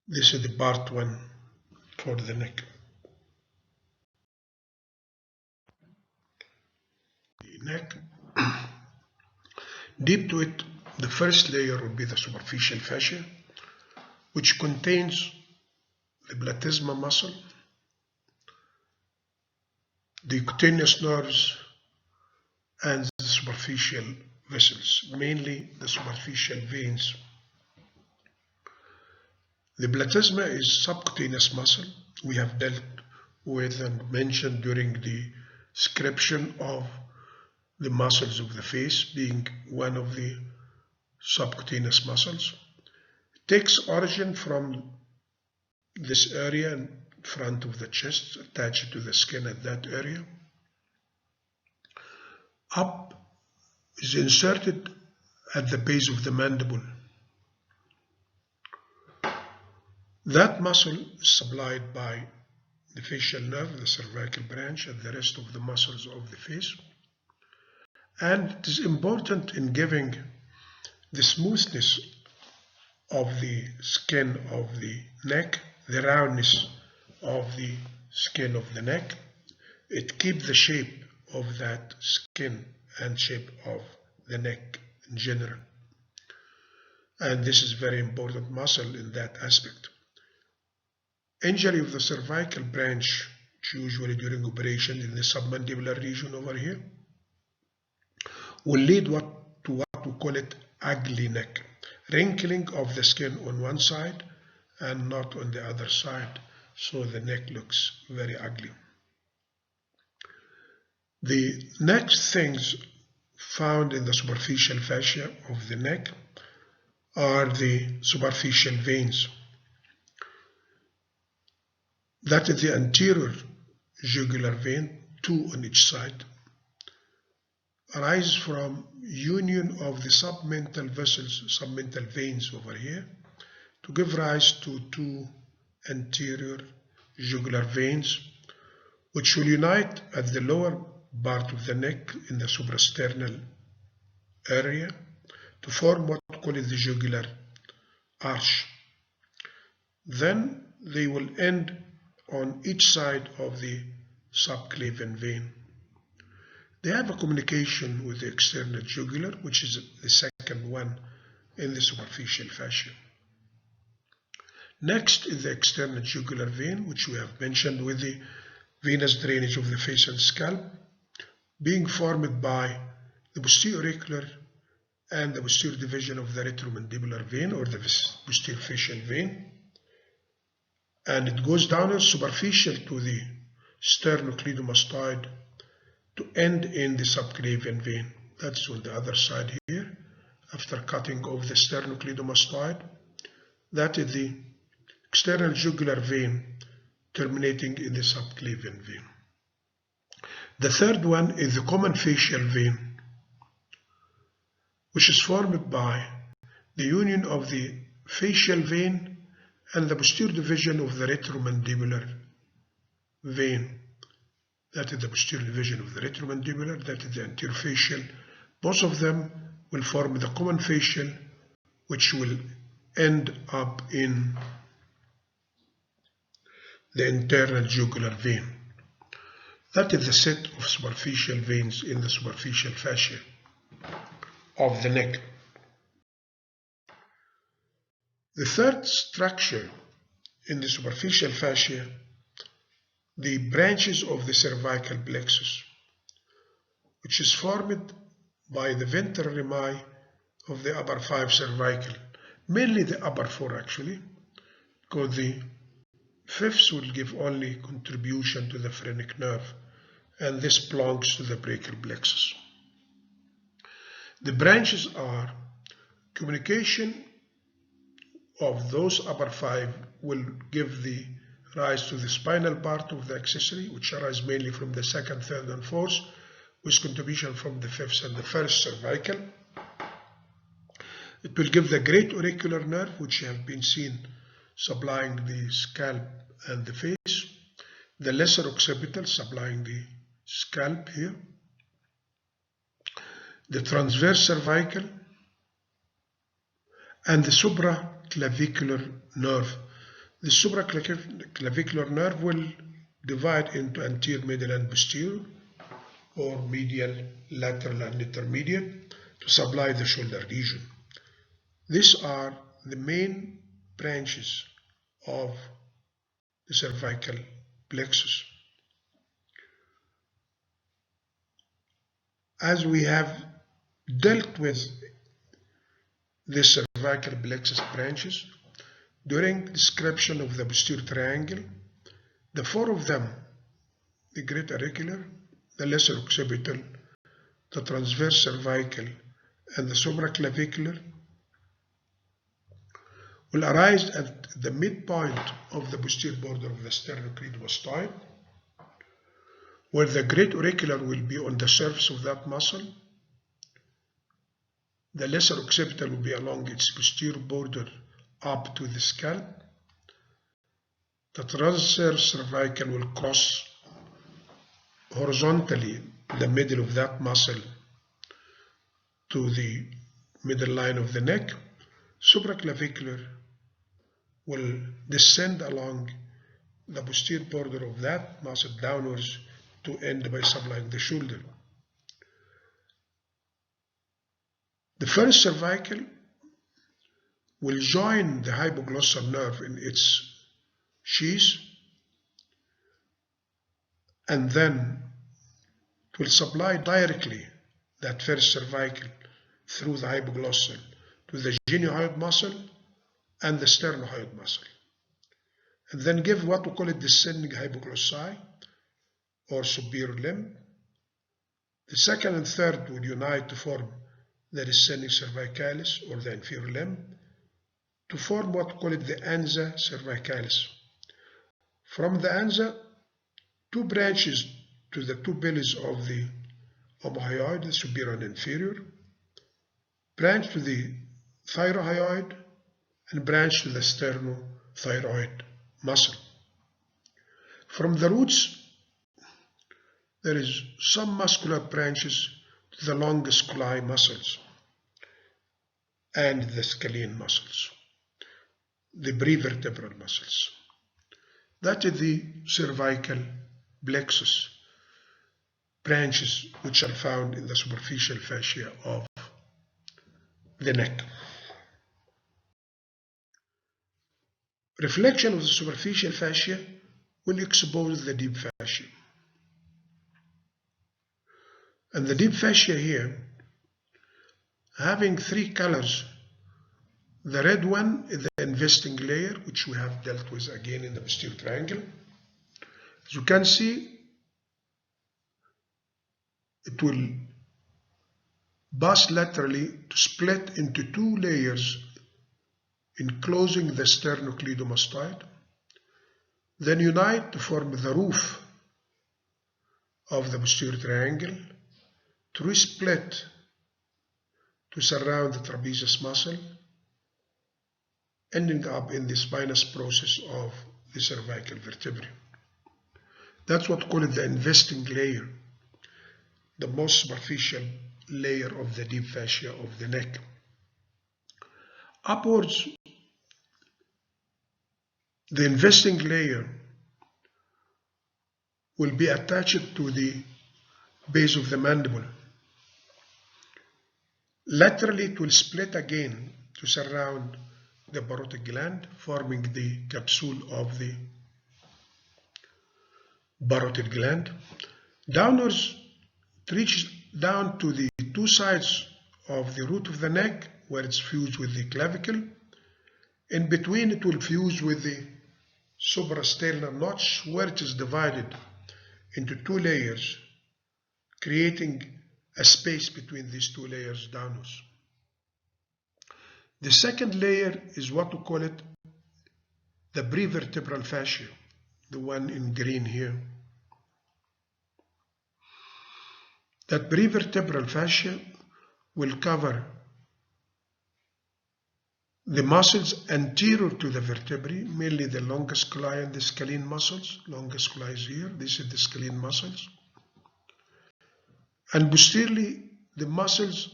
This is the part 1 for the neck. The neck, deep to it, the first layer will be the superficial fascia, which contains the platysma muscle, the cutaneous nerves, and the superficial vessels, mainly the superficial veins. The platysma is subcutaneous muscle we have dealt with and mentioned during the description of the muscles of the face being one of the subcutaneous muscles. It takes origin from this area in front of the chest, attached to the skin at that area. Up is inserted at the base of the mandible. That muscle is supplied by the facial nerve, the cervical branch, and the rest of the muscles of the face. And it is important in giving the smoothness of the skin of the neck, the roundness of the skin of the neck. It keeps the shape of that skin and shape of the neck in general. And this is very important muscle in that aspect. Injury of the cervical branch, usually during operation in the submandibular region over here, will lead to what we call it ugly neck, wrinkling of the skin on one side and not on the other side, so the neck looks very ugly. The next things found in the superficial fascia of the neck are the superficial veins. That is the anterior jugular vein, 2 on each side, arise from union of the submental vessels, submental veins over here, to give rise to 2 anterior jugular veins, which will unite at the lower part of the neck in the suprasternal area to form what we call it the jugular arch. Then they will end on each side of the subclavian vein. They have a communication with the external jugular, which is the second one in the superficial fascia. Next is the external jugular vein, which we have mentioned with the venous drainage of the face and scalp, being formed by the posterior auricular and the posterior division of the retromandibular vein or the posterior facial vein. And it goes down superficial to the sternocleidomastoid to end in the subclavian vein. That's on the other side here. After cutting off the sternocleidomastoid, that is the external jugular vein terminating in the subclavian vein. The third one is the common facial vein, which is formed by the union of the facial vein and the posterior division of the retromandibular vein. That is the posterior division of the retromandibular, that is the anterior facial. Both of them will form the common facial, which will end up in the internal jugular vein. That is the set of superficial veins in the superficial fascia of the neck. The third structure in the superficial fascia, the branches of the cervical plexus, which is formed by the ventral rami of the upper 5 cervical, mainly the upper 4 actually, because the 5th will give only contribution to the phrenic nerve, and this belongs to the brachial plexus. The branches are communication of those upper 5 will give the rise to the spinal part of the accessory, which arise mainly from the 2nd, 3rd, and 4th, with contribution from the 5th and the 1st cervical. It will give the great auricular nerve, which have been seen supplying the scalp and the face, the lesser occipital supplying the scalp here, the transverse cervical, and the supraclavicular nerve, The supraclavicular nerve will divide into anterior, middle, and posterior, or medial, lateral, and intermediate, to supply the shoulder region. These are the main branches of the cervical plexus. As we have dealt with the cervical plexus branches during description of the posterior triangle, the four of them, the great auricular, the lesser occipital, the transverse cervical, and the supraclavicular, will arise at the midpoint of the posterior border of the sternocleidomastoid, where the great auricular will be on the surface of that muscle. The lesser occipital will be along its posterior border up to the scalp. The transverse cervical will cross horizontally the middle of that muscle to the middle line of the neck. Supraclavicular will descend along the posterior border of that muscle downwards to end by supplying the shoulder. The first cervical will join the hypoglossal nerve in its sheath, and then it will supply directly that first cervical through the hypoglossal to the geniohyoid muscle and the sternohyoid muscle, and then give what we call it descending hypoglossi or superior limb. The second and third will unite to form the descending cervicalis or the inferior limb, to form what we call it the ansa cervicalis. From the ansa, two branches to the two bellies of the omohyoid, the superior and inferior, branch to the thyrohyoid, and branch to the sternothyroid muscle. From the roots, there is some muscular branches to the longus-scoli muscles and the scalene muscles, the prevertebral muscles. That is the cervical plexus branches which are found in the superficial fascia of the neck. Reflection of the superficial fascia will expose the deep fascia. And the deep fascia here, having three colors. The red one is the investing layer, which we have dealt with again in the posterior triangle. As you can see, it will pass laterally to split into two layers, enclosing the sternocleidomastoid, then unite to form the roof of the posterior triangle, to resplit to surround the trapezius muscle, ending up in the spinous process of the cervical vertebrae. That's what we call it the investing layer, the most superficial layer of the deep fascia of the neck. Upwards, the investing layer will be attached to the base of the mandible. Laterally, it will split again to surround the parotid gland, forming the capsule of the parotid gland. Downwards, it reaches down to the two sides of the root of the neck, where it's fused with the clavicle. In between, it will fuse with the suprasternal notch, where it is divided into two layers, creating a space between these two layers downwards. The second layer is what we call it the prevertebral fascia, the one in green here. That prevertebral fascia will cover the muscles anterior to the vertebrae, mainly the longus scoli and the scalene muscles. Longus scoli is here, this is the scalene muscles. And posteriorly, the muscles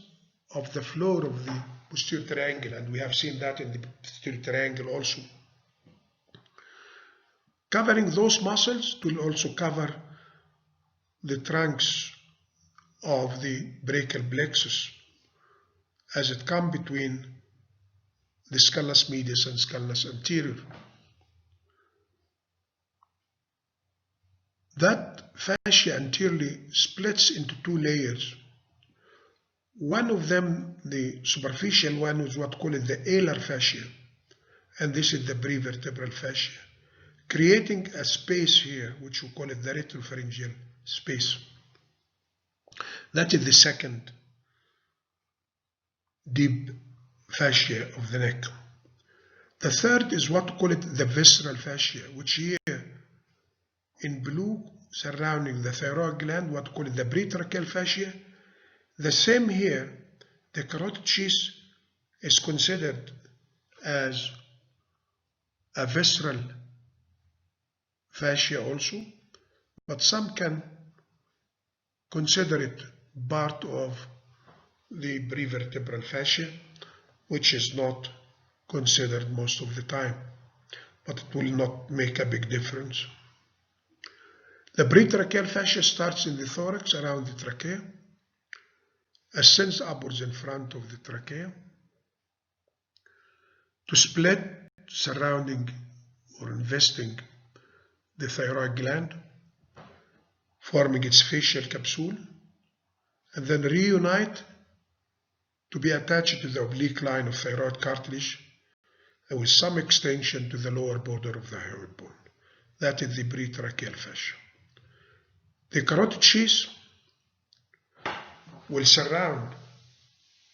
of the floor of the posterior triangle, and we have seen that in the posterior triangle also. Covering those muscles will also cover the trunks of the brachial plexus as it comes between the scalenus medius and scalenus anterior. That fascia anteriorly splits into two layers. One of them, the superficial one, is what called the alar fascia, and this is the prevertebral fascia, creating a space here, which we call it the retropharyngeal space. That is the second deep fascia of the neck. The third is what we call it the visceral fascia, which here in blue surrounding the thyroid gland, what we call it the pretracheal fascia. The same here, the carotid sheath is considered as a visceral fascia also, but some can consider it part of the prevertebral fascia, which is not considered most of the time, but it will not make a big difference. The pretracheal fascia starts in the thorax around the trachea, ascends upwards in front of the trachea to split surrounding or investing the thyroid gland, forming its facial capsule, and then reunite to be attached to the oblique line of thyroid cartilage and with some extension to the lower border of the hyoid bone. That is the pretracheal fascia. The carotid sheath will surround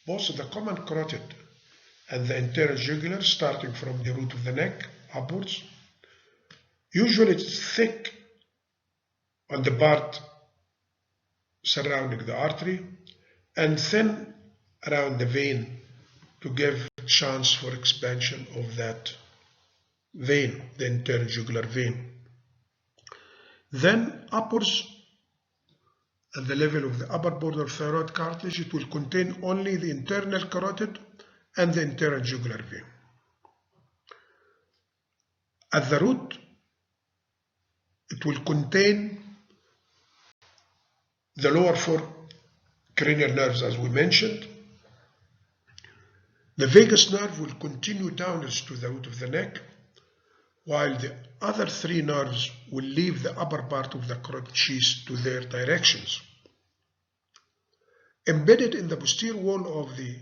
both the common carotid and the anterior jugular, starting from the root of the neck upwards. Usually it's thick on the part surrounding the artery and thin around the vein to give chance for expansion of that vein, the anterior jugular vein. Then upwards at the level of the upper border of thyroid cartilage, it will contain only the internal carotid and the anterior jugular vein. At the root, it will contain the lower four cranial nerves, as we mentioned. The vagus nerve will continue downwards to the root of the neck, while the other three nerves will leave the upper part of the carotid sheath to their directions. Embedded in the posterior wall of the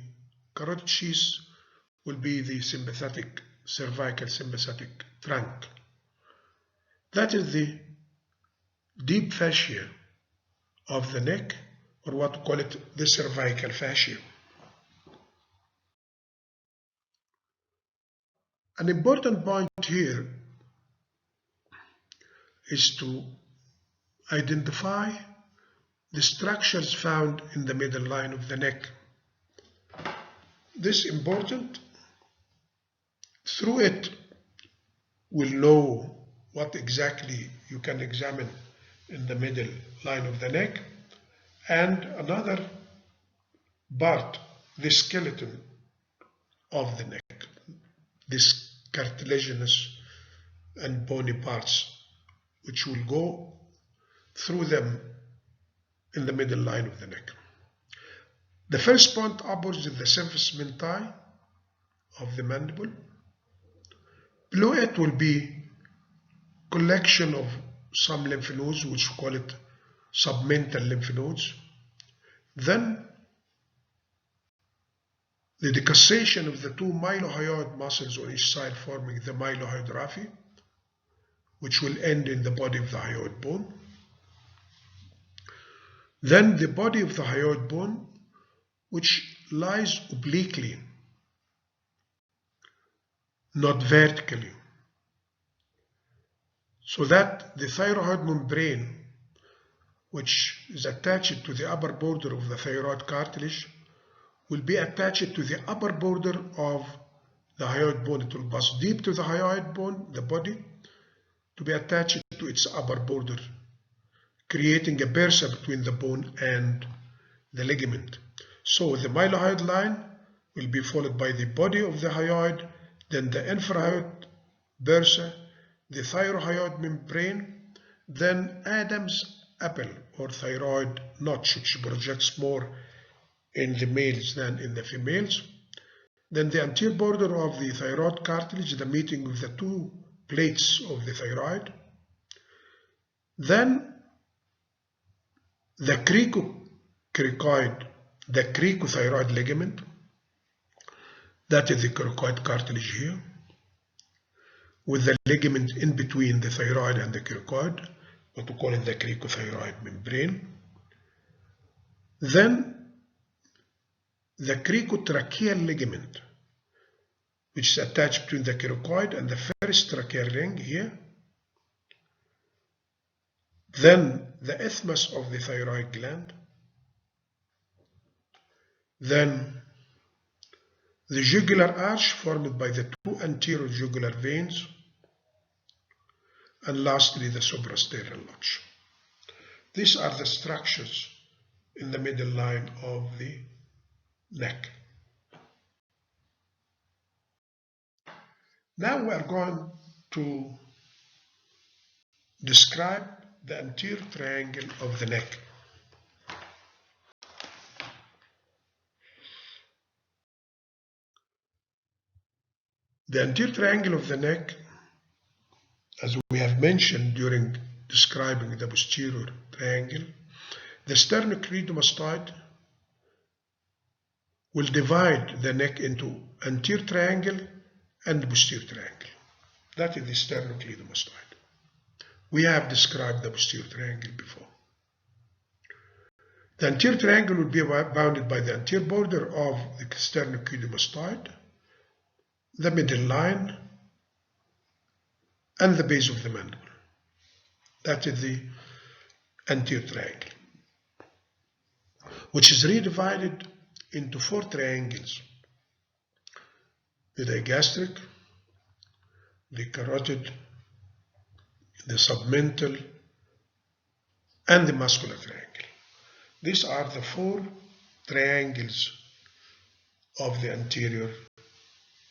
carotid sheath will be the sympathetic, cervical sympathetic trunk. That is the deep fascia of the neck, or what we call it the cervical fascia. An important point here is to identify the structures found in the middle line of the neck. This is important. Through it, we'll know what exactly you can examine in the middle line of the neck, and another part, the skeleton of the neck, this cartilaginous and bony parts, which will go through them in the middle line of the neck. The first point upwards is the symphysis mentae of the mandible. Below it will be collection of some lymph nodes, which we call it submental lymph nodes. Then the decussation of the two mylohyoid muscles on each side, forming the mylohyoid raphe, which will end in the body of the hyoid bone. Then the body of the hyoid bone, which lies obliquely, not vertically, so that the thyroid membrane, which is attached to the upper border of the thyroid cartilage, will be attached to the upper border of the hyoid bone. It will pass deep to the hyoid bone, the body, to be attached to its upper border, creating a bursa between the bone and the ligament. So the mylohyoid line will be followed by the body of the hyoid, then the infrahyoid bursa, the thyrohyoid membrane, then Adam's apple or thyroid notch, which projects more in the males than in the females. Then the anterior border of the thyroid cartilage, the meeting of the two plates of the thyroid. Then the cricothyroid ligament, that is the cricoid cartilage here, with the ligament in between the thyroid and the cricoid, what we call it the cricothyroid membrane. Then the cricotracheal ligament, which is attached between the cricoid and the first tracheal ring here. Then the isthmus of the thyroid gland. Then the jugular arch formed by the two anterior jugular veins. And lastly, the suprasternal notch. These are the structures in the middle line of the neck. Now we are going to describe the anterior triangle of the neck. The anterior triangle of the neck, as we have mentioned during describing the posterior triangle, the sternocleidomastoid will divide the neck into anterior triangle and posterior triangle. That is the sternocleidomastoid. We have described the posterior triangle before. The anterior triangle will be bounded by the anterior border of the sternocleidomastoid, the middle line, and the base of the mandible. That is the anterior triangle, which is redivided into four triangles: the digastric, the carotid, the submental, and the muscular triangle. These are the four triangles of the anterior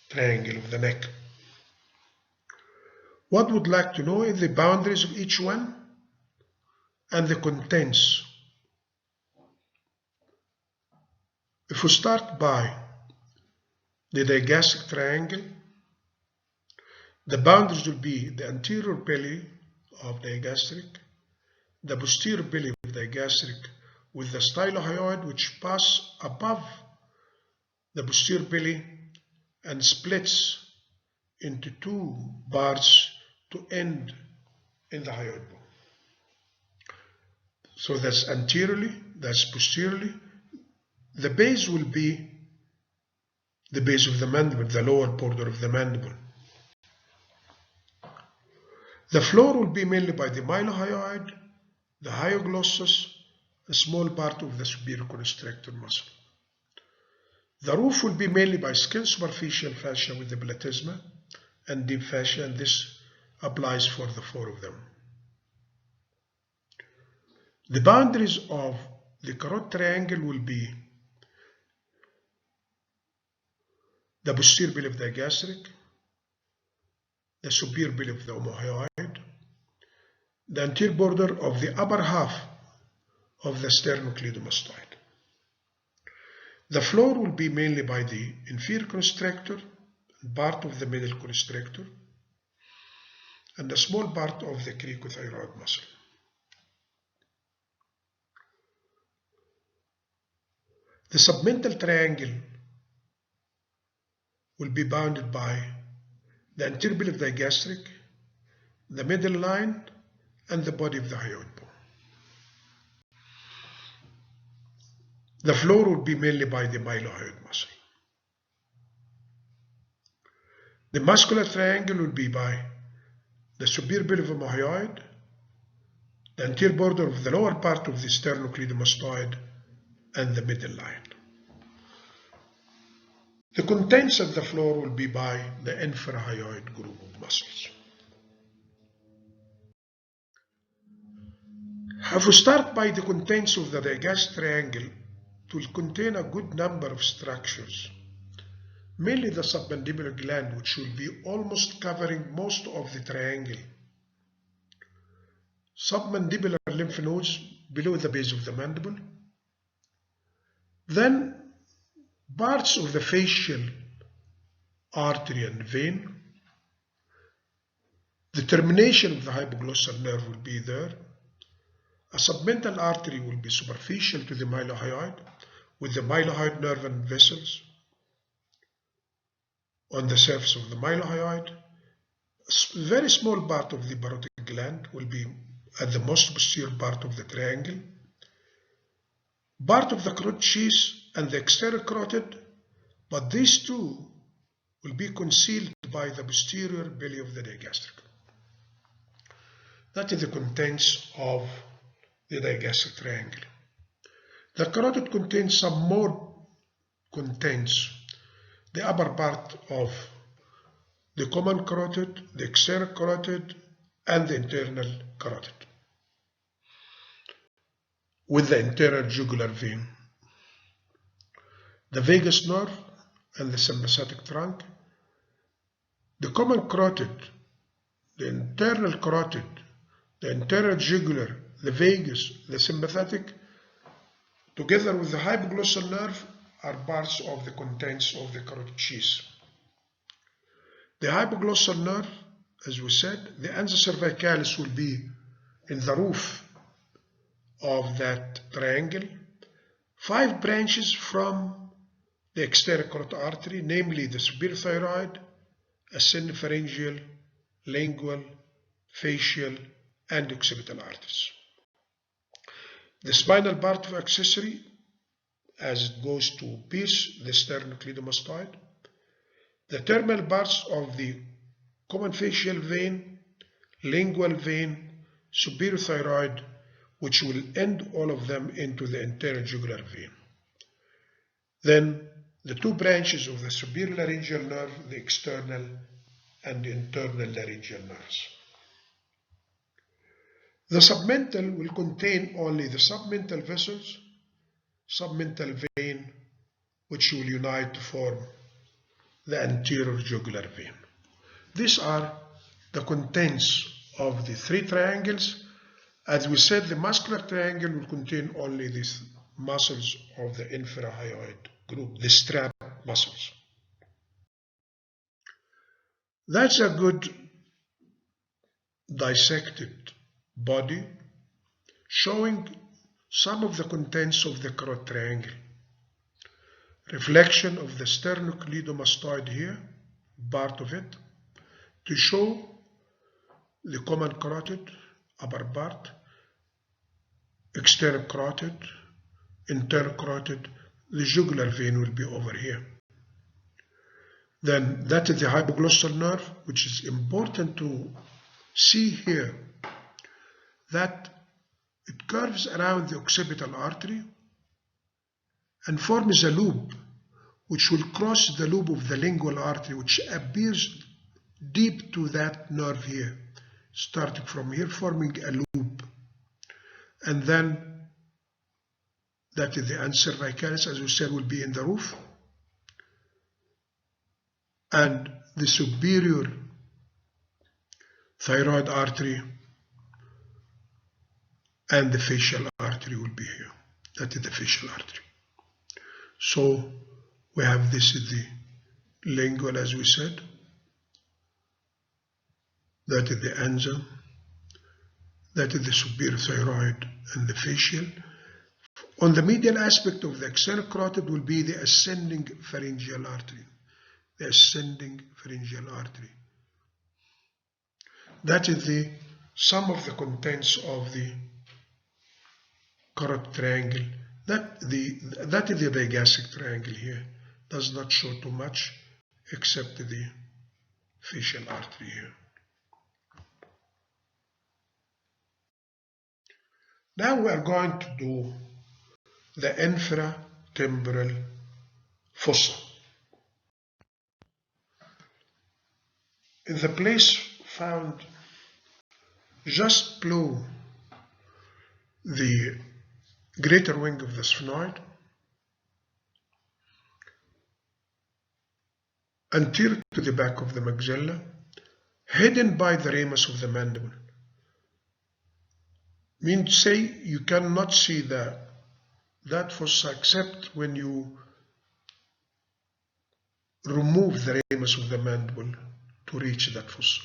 triangle of the neck. What we'd like to know is the boundaries of each one and the contents. If we start by the digastric triangle, the boundaries will be the anterior belly of digastric, the posterior belly of digastric with the stylohyoid, which pass above the posterior belly and splits into two parts to end in the hyoid bone. So that's anteriorly, that's posteriorly. The base will be the base of the mandible, the lower border of the mandible. The floor will be mainly by the mylohyoid, the hyoglossus, a small part of the superior constrictor muscle. The roof will be mainly by skin superficial fascia with the platysma and deep fascia, and this applies for the four of them. The boundaries of the carotid triangle will be the posterior belly of the digastric, the superior belly of the omohyoid, the anterior border of the upper half of the sternocleidomastoid. The floor will be mainly by the inferior constrictor, part of the middle constrictor, and a small part of the cricothyroid muscle. The submental triangle will be bounded by the anterior belly of the digastric, the middle line, and the body of the hyoid bone. The floor will be mainly by the mylohyoid muscle. The muscular triangle will be by the superior belly of the omohyoid, the anterior border of the lower part of the sternocleidomastoid, and the middle line. The contents of the floor will be by the infrahyoid group of muscles. If we start by the contents of the digastric triangle, it will contain a good number of structures. mainly the submandibular gland, which will be almost covering most of the triangle. Submandibular lymph nodes below the base of the mandible. Then parts of the facial artery and vein. The termination of the hypoglossal nerve will be there. A submental artery will be superficial to the mylohyoid, with the mylohyoid nerve and vessels on the surface of the mylohyoid. A very small part of the parotid gland will be at the most posterior part of the triangle. Part of the carotid sheath and the exterior carotid, but these two will be concealed by the posterior belly of the digastric. That is the contents of the digastric triangle. The carotid contains some more contents. The upper part of the common carotid, the external carotid, and the internal carotid, with the internal jugular vein, the vagus nerve, and the sympathetic trunk. The common carotid, the internal carotid, the internal jugular, the vagus, the sympathetic, together with the hypoglossal nerve, are parts of the contents of the carotid sheath. The hypoglossal nerve, as we said, the ansa cervicalis will be in the roof of that triangle. 5 branches from the exterior carotid artery, namely the superior thyroid, ascending pharyngeal, lingual, facial, and occipital arteries. The spinal part of accessory, as it goes to pierce the sternocleidomastoid. The terminal parts of the common facial vein, lingual vein, superior thyroid, which will end all of them into the internal jugular vein. Then the 2 branches of the superior laryngeal nerve, the external and internal laryngeal nerves. The submental will contain only the submental vessels, submental vein, which will unite to form the anterior jugular vein. These are the contents of the 3 triangles. As we said, the muscular triangle will contain only these muscles of the infrahyoid group, the strap muscles. That's a good dissected body showing some of the contents of the carotid triangle. Reflection of the sternocleidomastoid here, part of it, to show the common carotid, upper part, external carotid, internal carotid. The jugular vein will be over here. Then that is the hypoglossal nerve, which is important to see here that it curves around the occipital artery and forms a loop which will cross the loop of the lingual artery, which appears deep to that nerve here, starting from here, forming a loop. And then that is the ansa cervicalis, as we said, will be in the roof. And the superior thyroid artery and the facial artery will be here. That is the facial artery. So we have this is the lingual, as we said. That is the ansa. That is the superior thyroid and the facial. On the medial aspect of the external carotid will be the ascending pharyngeal artery. The ascending pharyngeal artery. That is the sum of the contents of the carotid triangle. That is the digastric triangle here. Does not show too much except the facial artery here. Now we are going to do the infratemporal fossa. In the place found just below the greater wing of the sphenoid, anterior to the back of the maxilla, hidden by the ramus of the mandible. Mean to say you cannot see that fossa except when you remove the ramus of the mandible to reach that fossa.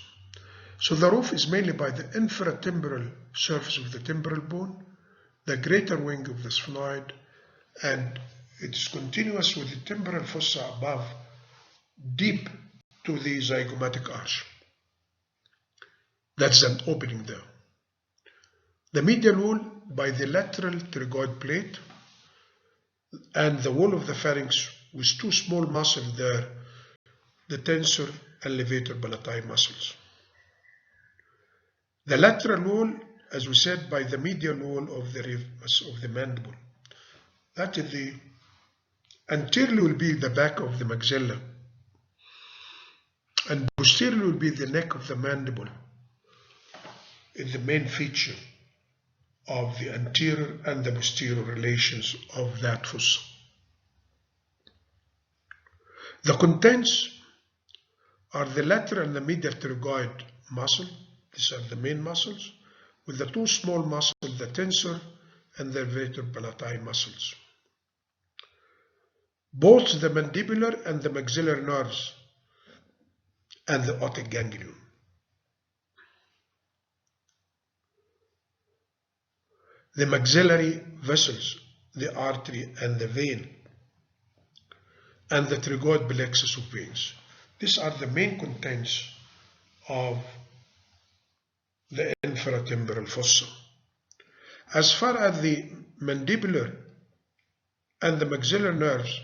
So the roof is mainly by the infratemporal surface of the temporal bone, the greater wing of the sphenoid, and it is continuous with the temporal fossa above, deep to the zygomatic arch. That's an opening there. The medial wall by the lateral pterygoid plate and the wall of the pharynx with two small muscles there, the tensor and levator palatae muscles. The lateral wall, as we said, by the medial wall of the mandible. That is the anteriorly will be the back of the maxilla, and posteriorly will be the neck of the mandible. Is the main feature of the anterior and the posterior relations of that fossa. The contents are the lateral and the medial pterygoid muscle. These are the main muscles, with the two small muscles, the tensor and the levator palatae muscles. Both the mandibular and the maxillary nerves and the otic ganglion. The maxillary vessels, the artery and the vein, and the pterygoid plexus of veins. These are the main contents of the infratemporal fossa. As far as the mandibular and the maxillary nerves,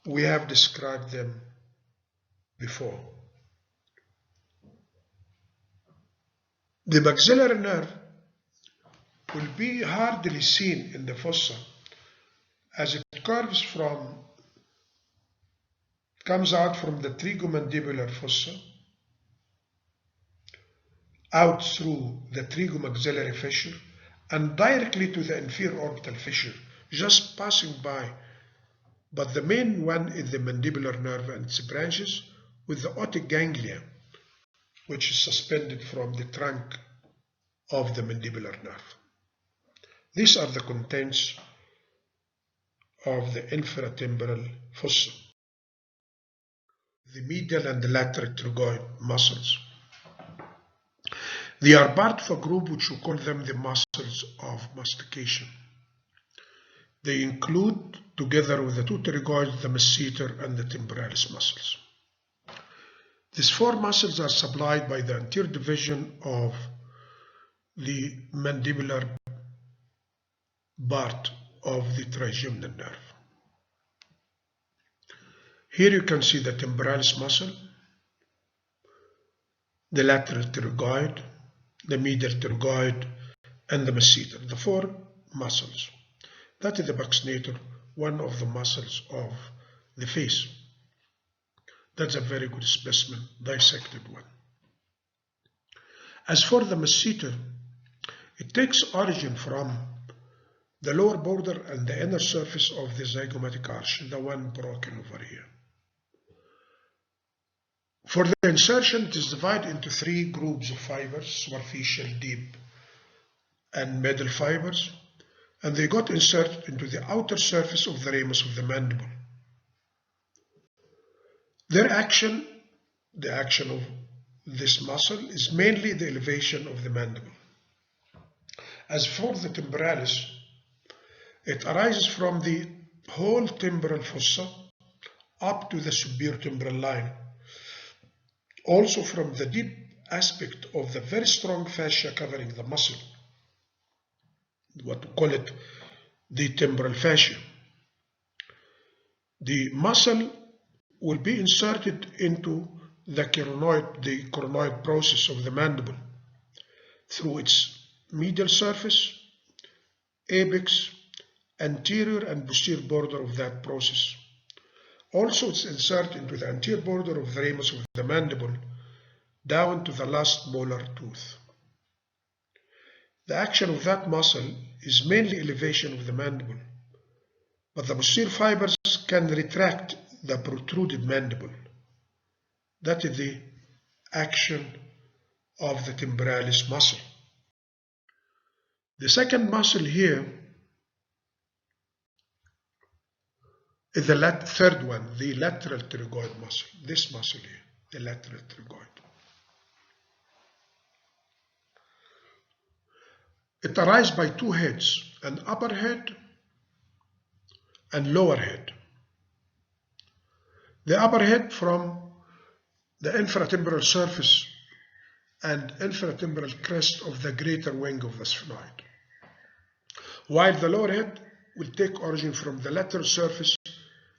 we have described them before. The maxillary nerve will be hardly seen in the fossa as it comes out from the trigomandibular fossa, out through the trigomaxillary fissure, and directly to the inferior orbital fissure, just passing by. But the main one is the mandibular nerve and its branches, with the otic ganglia, which is suspended from the trunk of the mandibular nerve. These are the contents of the infratemporal fossa. The medial and the lateral pterygoid muscles. They are part of a group which we call them the muscles of mastication. They include, together with the two pterygoids, the masseter and the temporalis muscles. These four muscles are supplied by the anterior division of the mandibular part of the trigeminal nerve. Here you can see the temporalis muscle, the lateral pterygoid, the medial pterygoid, and the masseter, the four muscles. That is the buccinator, one of the muscles of the face. That's a very good specimen, dissected one. As for the masseter, it takes origin from the lower border and the inner surface of the zygomatic arch, the one broken over here. For the insertion, it is divided into three groups of fibers: superficial, deep, and middle fibers, and they got inserted into the outer surface of the ramus of the mandible. Their action, the action of this muscle, is mainly the elevation of the mandible. As for the temporalis, it arises from the whole temporal fossa up to the superior temporal line. Also from the deep aspect of the very strong fascia covering the muscle, what we call it the temporal fascia. The muscle will be inserted into the coronoid process of the mandible through its medial surface, apex, anterior and posterior border of that process. Also, it's inserted into the anterior border of the ramus of the mandible down to the last molar tooth. The action of that muscle is mainly elevation of the mandible, but the posterior fibers can retract the protruded mandible That is the action of the temporalis muscle. The second muscle here is the third one, the lateral pterygoid muscle. This muscle here, the lateral pterygoid. It arises by two heads, an upper head and lower head. The upper head from the infratemporal surface and infratemporal crest of the greater wing of the sphenoid, while the lower head will take origin from the lateral surface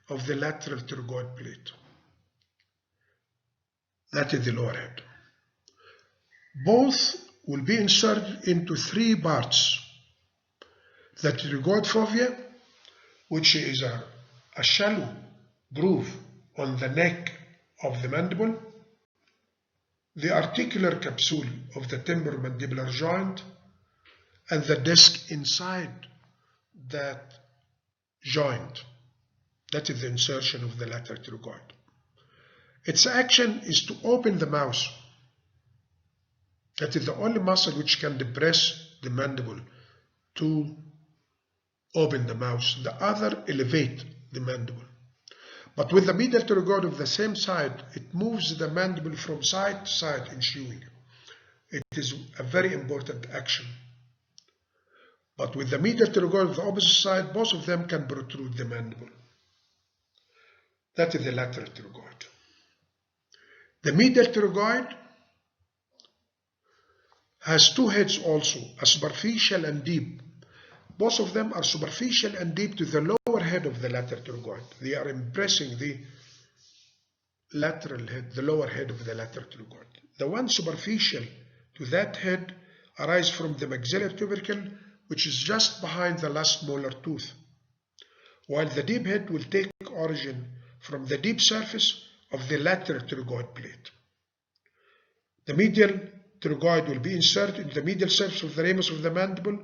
of the lateral pterygoid plate. That is the lower head. Both will be inserted into three parts. The pterygoid fovea, which is a shallow groove on the neck of the mandible, the articular capsule of the temporomandibular joint, and the disc inside that joint. That is the insertion of the lateral pterygoid. Its action is to open the mouth. That is the only muscle which can depress the mandible to open the mouth. The other elevate the mandible. But with the medial pterygoid of the same side, it moves the mandible from side to side in chewing. It is a very important action. But with the medial pterygoid of the opposite side, both of them can protrude the mandible. That is the lateral pterygoid. The medial pterygoid has two heads also, a superficial and deep. Both of them are superficial and deep to the lower head of the lateral pterygoid. They are impressing the lateral head, the lower head of the lateral pterygoid. The one superficial to that head arises from the maxillary tubercle, which is just behind the last molar tooth, while the deep head will take origin from the deep surface of the lateral pterygoid plate. The medial pterygoid will be inserted in the medial surface of the ramus of the mandible,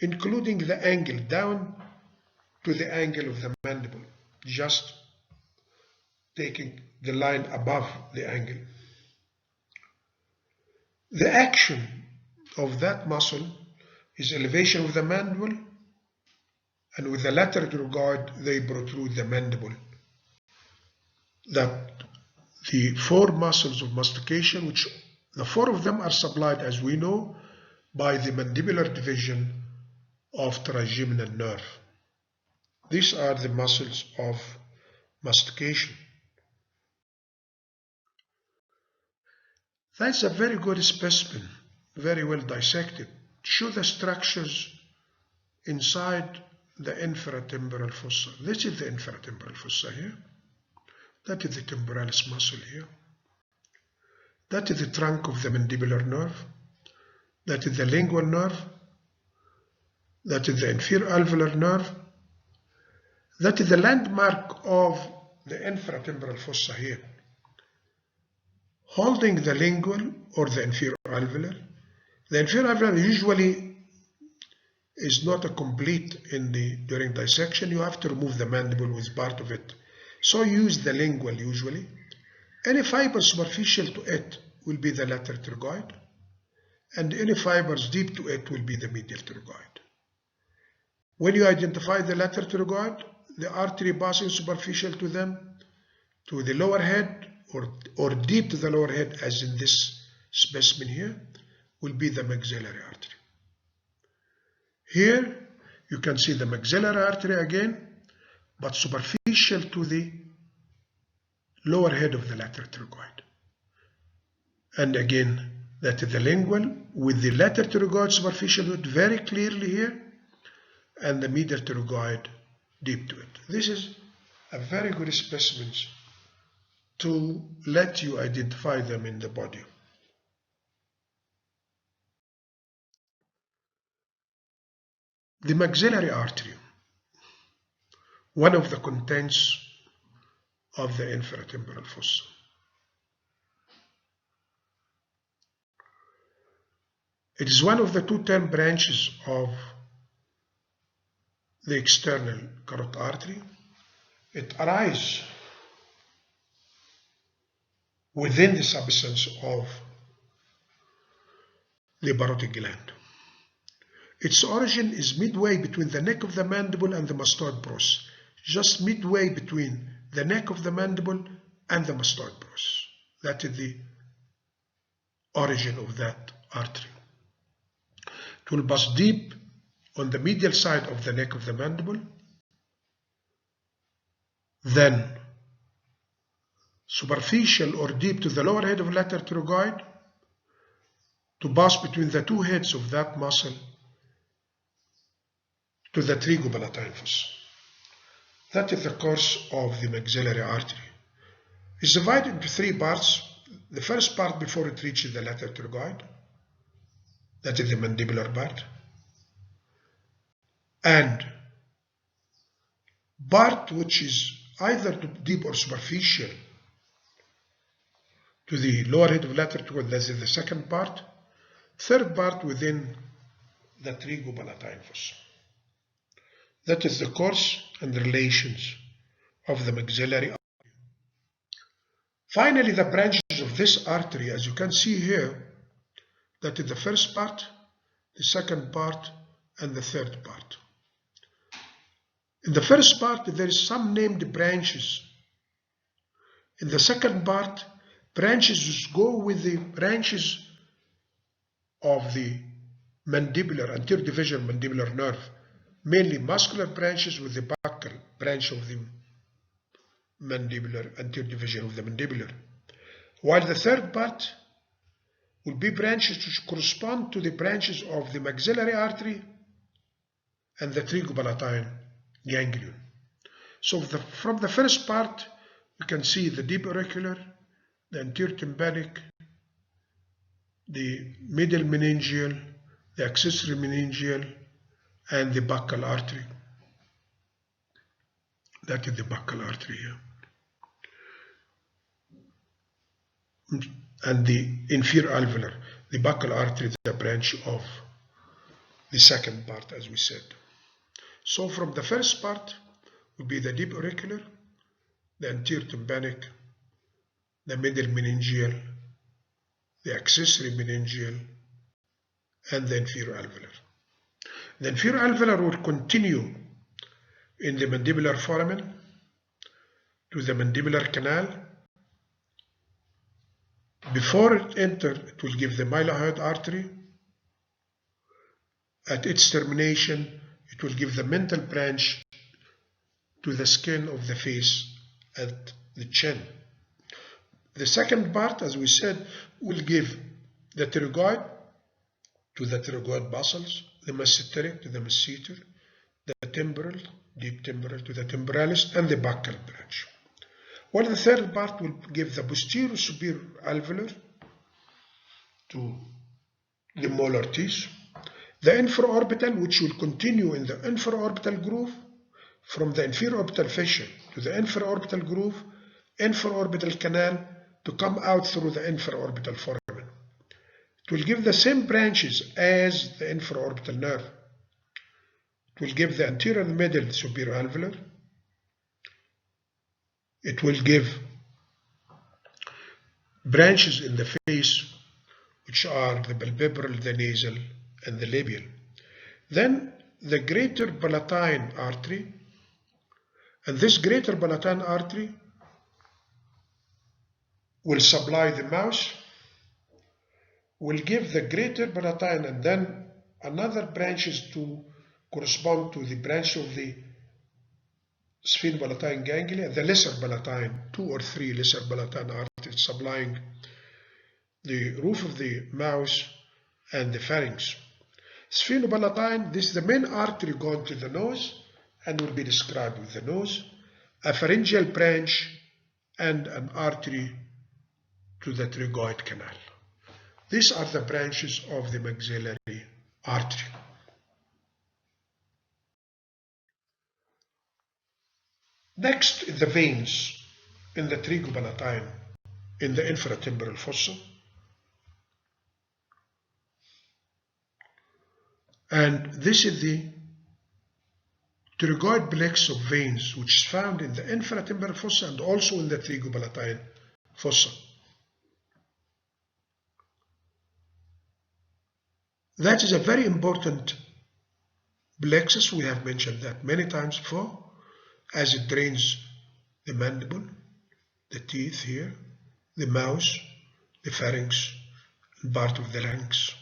including the angle down to the angle of the mandible, just taking the line above the angle. The action of that muscle is elevation of the mandible, and with the lateral pterygoid they protrude the mandible. That the four muscles of mastication, which the four of them are supplied, as we know, by the mandibular division of trigeminal nerve. These are the muscles of mastication. That's a very good specimen, very well dissected, to show the structures inside the infratemporal fossa. This is the infratemporal fossa here. That is the temporalis muscle here. That is the trunk of the mandibular nerve. That is the lingual nerve. That is the inferior alveolar nerve. That is the landmark of the infratemporal fossa here, holding the lingual or the inferior alveolar. The inferior alveolar usually is not a complete during dissection. You have to remove the mandible with part of it. So use the lingual usually. Any fiber superficial to it will be the lateral pterygoid, and any fibers deep to it will be the medial pterygoid. When you identify the lateral pterygoid, the artery passing superficial to them, to the lower head or deep to the lower head, as in this specimen here, will be the maxillary artery. Here you can see the maxillary artery again, but superficial to the lower head of the lateral pterygoid. And again, that is the lingual with the lateral pterygoid superficial to it very clearly here, and the medial pterygoid deep to it. This is a very good specimen to let you identify them in the body. The maxillary artery, one of the contents of the infratemporal fossa. It is one of the two term branches of the external carotid artery. It arises within the substance of the parotid gland. Its origin is midway between the neck of the mandible and the mastoid process, just midway between the neck of the mandible and the mastoid process. That is the origin of that artery. It will pass deep on the medial side of the neck of the mandible, then superficial or deep to the lower head of lateral pterygoid, to pass between the two heads of that muscle to the pterygopalatine fossa. That is the course of the maxillary artery. It's divided into three parts. The first part before it reaches the lateral pterygoid, that is the mandibular part, and part which is either deep or superficial to the lower head of lateral pterygoid, that is the second part. Third part within the pterygopalatine fossa. That is the course and relations of the maxillary artery. Finally, the branches of this artery, as you can see here, that is the first part, the second part, and the third part. In the first part, there is some named branches. In the second part, branches go with the branches of the mandibular, anterior division mandibular nerve, mainly muscular branches with the buccal branch of the mandibular, anterior division of the mandibular. While the third part will be branches which correspond to the branches of the maxillary artery and the pterygopalatine ganglion. So from the first part, you can see the deep auricular, the anterior tympanic, the middle meningeal, the accessory meningeal, and the buccal artery. That is the buccal artery here. And the inferior alveolar, the buccal artery is a branch of the second part, as we said. So from the first part will be the deep auricular, the anterior tympanic, the middle meningeal, the accessory meningeal, and the inferior alveolar. The inferior alveolar will continue in the mandibular foramen to the mandibular canal. Before it enters, it will give the mylohyoid artery. At its termination, it will give the mental branch to the skin of the face at the chin. The second part, as we said, will give the pterygoid to the pterygoid muscles, the masseteric to the masseter, the temporal, deep temporal to the temporalis, and the buccal branch. While the third part will give the posterior superior alveolar to the molar teeth, the infraorbital, which will continue in the infraorbital groove from the inferior orbital fissure to the infraorbital groove, infraorbital canal, to come out through the infraorbital foramen. It will give the same branches as the infraorbital nerve. It will give the anterior and middle superior alveolar. It will give branches in the face, which are the palpebral, the nasal, and the labial. Then the greater palatine artery, and this greater palatine artery will supply the mouth, will give the greater palatine, and then another branches to correspond to the branch of the sphenopalatine ganglia, the lesser palatine, 2 or 3 lesser palatine arteries supplying the roof of the mouth and the pharynx. Sphenopalatine, this is the main artery going to the nose and will be described with the nose, a pharyngeal branch, and an artery to the pterygoid canal. These are the branches of the maxillary artery. Next, the veins in the pterygopalatine, in the infratemporal fossa. And this is the pterygoid plexus of veins, which is found in the infratemporal fossa and also in the pterygopalatine fossa. That is a very important plexus. We have mentioned that many times before, as it drains the mandible, the teeth here, the mouth, the pharynx, and part of the larynx,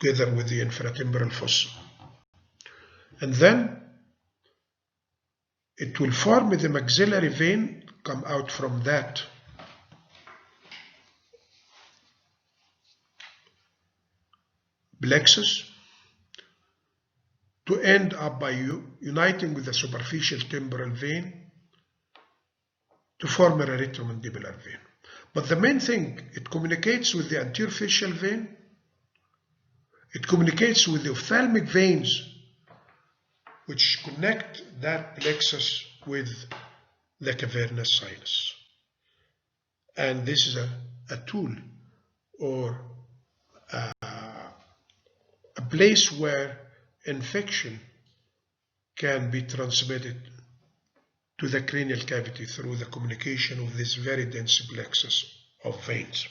together with the infratemporal fossa. And then it will form the maxillary vein, come out from that plexus to end up by uniting with the superficial temporal vein to form a retromandibular vein. But the main thing, it communicates with the anterior facial vein, it communicates with the ophthalmic veins which connect that plexus with the cavernous sinus. And this is a tool or a place where infection can be transmitted to the cranial cavity through the communication of this very dense plexus of veins.